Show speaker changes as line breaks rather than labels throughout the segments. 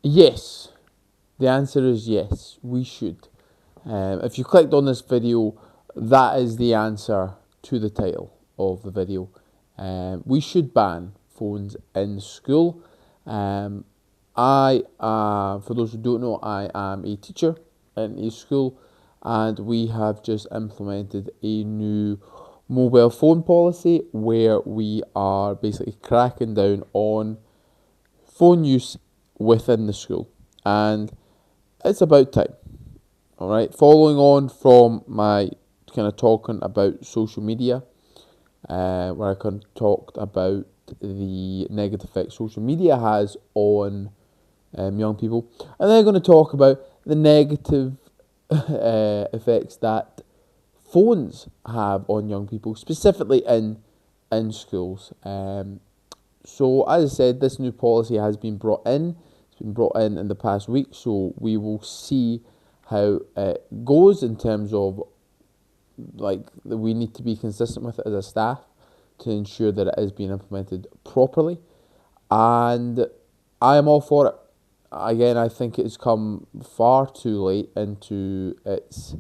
Yes, the answer is yes, we should. If you clicked on this video, that is the answer to the title of the video. We should ban phones in school. Um, for those who don't know, I am a teacher in a school, and we have just implemented a new mobile phone policy where we are basically cracking down on phone use within the school, and it's about time. All right, following on from my kind of talking about social media, where I kind of talked about the negative effect social media has on young people, and then I'm going to talk about the negative effects that phones have on young people, specifically in schools. So as I said, this new policy has been brought in. It's been brought in the past week, so we will see how it goes in terms of like we need to be consistent with it as a staff to ensure that it is being implemented properly. And I am all for it. Again, I think it's come far too late into its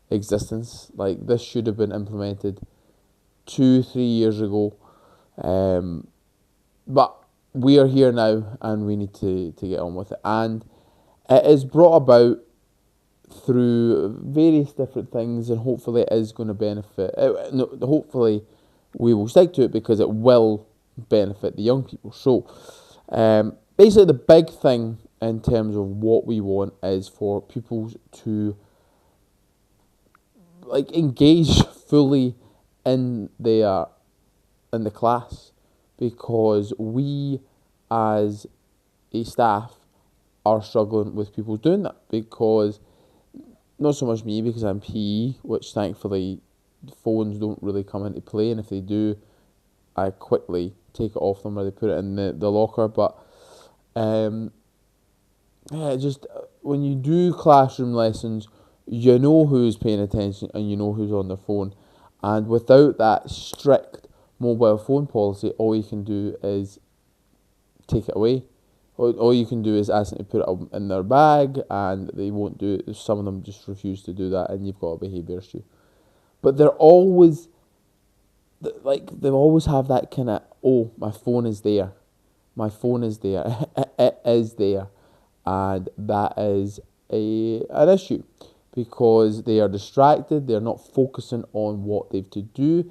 existence. Like this should have been implemented 2, 3 years ago. But we are here now and we need to get on with it. And it is brought about through various different things, and hopefully it is going to benefit. No, hopefully we will stick to it because it will benefit the young people. So basically the big thing in terms of what we want is for pupils to like engage fully in their in the class, because we as a staff are struggling with people doing that, because not so much me because I'm PE, which thankfully phones don't really come into play, and if they do, I quickly take it off them or they put it in the locker. But um, yeah, just when you do classroom lessons, you know who's paying attention and you know who's on their phone. And without that strict mobile phone policy, all you can do is take it away. All you can do is ask them to put it in their bag, and they won't do it. Some of them just refuse to do that, and you've got a behaviour issue. But they're always like they always have that kind of, oh, my phone is there, my phone is there, it is there, and that is an issue because they are distracted. They're not focusing on what they've to do.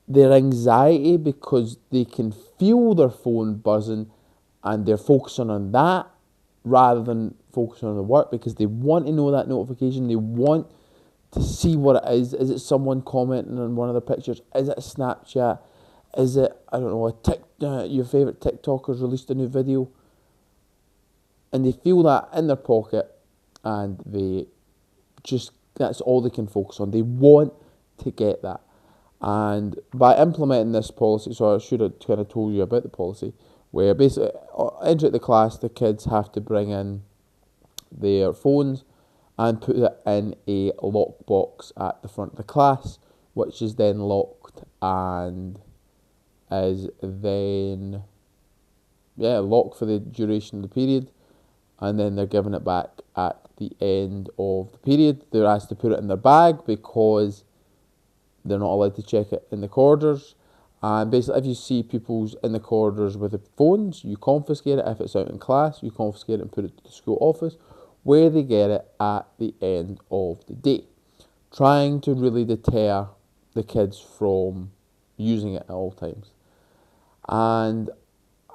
Their anxiety because they can feel their phone buzzing, and they're focusing on that rather than focusing on the work because they want to know that notification. They want to see what it is. Is it someone commenting on one of their pictures? Is it a Snapchat? Is it, I don't know, your favourite TikTokers released a new video? And they feel that in their pocket, and they just, that's all they can focus on. They want to get that. And by implementing this policy, so I should have kind of told you about the policy, where basically, enter the class, the kids have to bring in their phones and put it in a lock box at the front of the class, which is then locked and is then locked for the duration of the period, and then they're given it back at the end of the period. They're asked to put it in their bag because they're not allowed to check it in the corridors. And basically, if you see people in the corridors with the phones, you confiscate it. If it's out in class, you confiscate it and put it to the school office, where they get it at the end of the day, trying to really deter the kids from using it at all times. And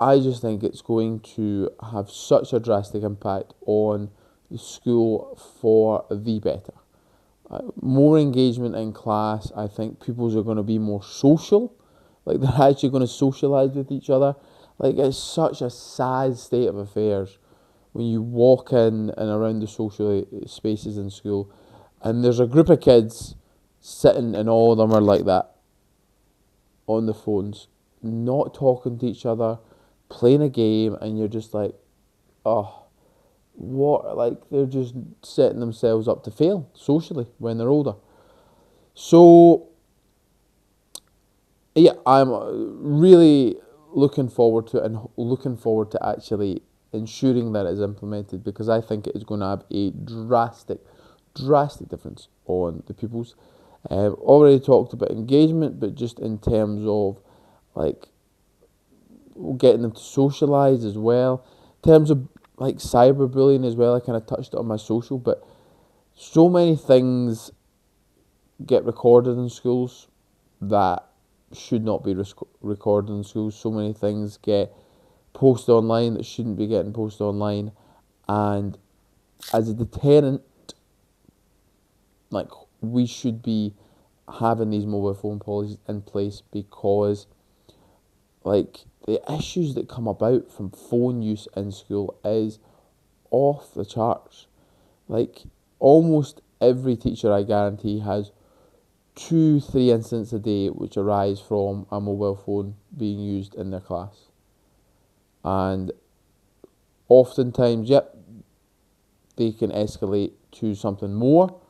I just think it's going to have such a drastic impact on the school for the better. More engagement in class. I think pupils are going to be more social. Like they're actually going to socialise with each other. Like it's such a sad state of affairs when you walk in and around the social spaces in school, and there's a group of kids sitting, and all of them are like that on the phones, not talking to each other, playing a game, and you're just like, oh, what? Like they're just setting themselves up to fail socially when they're older. So yeah, I'm really looking forward to it and looking forward to actually ensuring that it is implemented, because I think it is going to have a drastic difference on the pupils. Already talked about engagement, but just in terms of like getting them to socialise as well. In terms of like cyberbullying as well, I kind of touched it on my social, but so many things get recorded in schools that should not be recorded in schools. So many things get posted online that shouldn't be getting posted online, and as a deterrent, like, we should be having these mobile phone policies in place, because like the issues that come about from phone use in school is off the charts. Like, almost every teacher, I guarantee, has 2-3 incidents a day which arise from a mobile phone being used in their class. And oftentimes, yep, they can escalate to something more.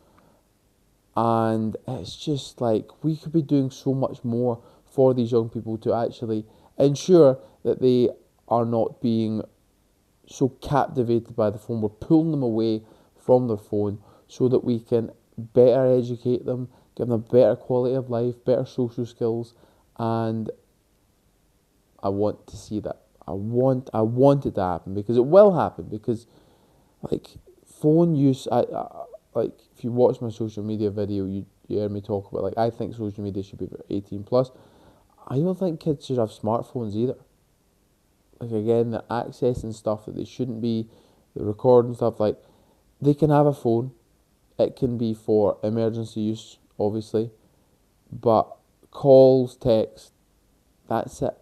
And it's just like, we could be doing so much more for these young people to actually ensure that they are not being so captivated by the phone. We're pulling them away from their phone so that we can better educate them, give them a better quality of life, better social skills, and I want to see that. I want it to happen, because it will happen, because like phone use, I like, if you watch my social media video, you hear me talk about, like, I think social media should be for 18 plus. I don't think kids should have smartphones either. Like, again, they're accessing stuff that they shouldn't be, they're recording stuff. Like, they can have a phone, it can be for emergency use, obviously, but calls, text, that's it.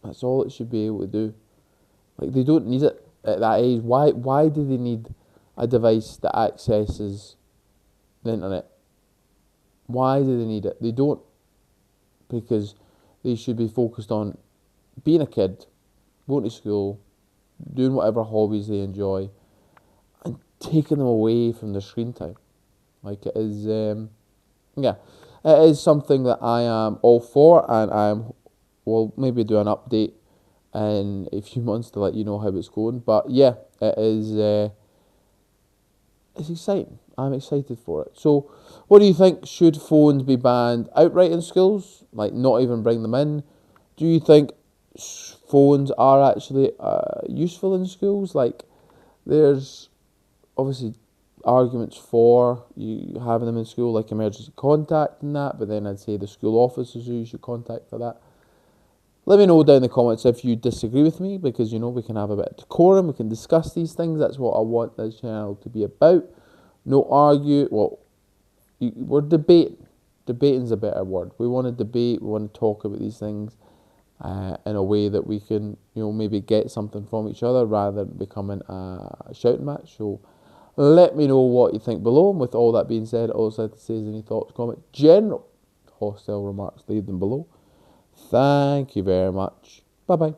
That's all it should be able to do. Like, they don't need it at that age. Why do they need a device that accesses the internet? Why do they need it? They don't, because they should be focused on being a kid, going to school, doing whatever hobbies they enjoy, and taking them away from their screen time. Like, it is, yeah, it is something that I am all for, and will maybe do an update in a few months to let you know how it's going. But yeah, it is. It's exciting. I'm excited for it. So, what do you think? Should phones be banned outright in schools? Like, not even bring them in? Do you think phones are actually useful in schools? Like, there's obviously arguments for you having them in school, like emergency contact and that, but then I'd say the school office is who you should contact for that. Let me know down in the comments if you disagree with me, because, you know, we can have a bit of decorum, we can discuss these things. That's what I want this channel to be about. No argue, well, we're debating. Debating's a better word. We want to debate, we want to talk about these things in a way that we can, you know, maybe get something from each other rather than becoming a shouting match. So let me know what you think below. And with all that being said, also like to say, any thoughts, comments, general hostile remarks, leave them below. Thank you very much. Bye bye.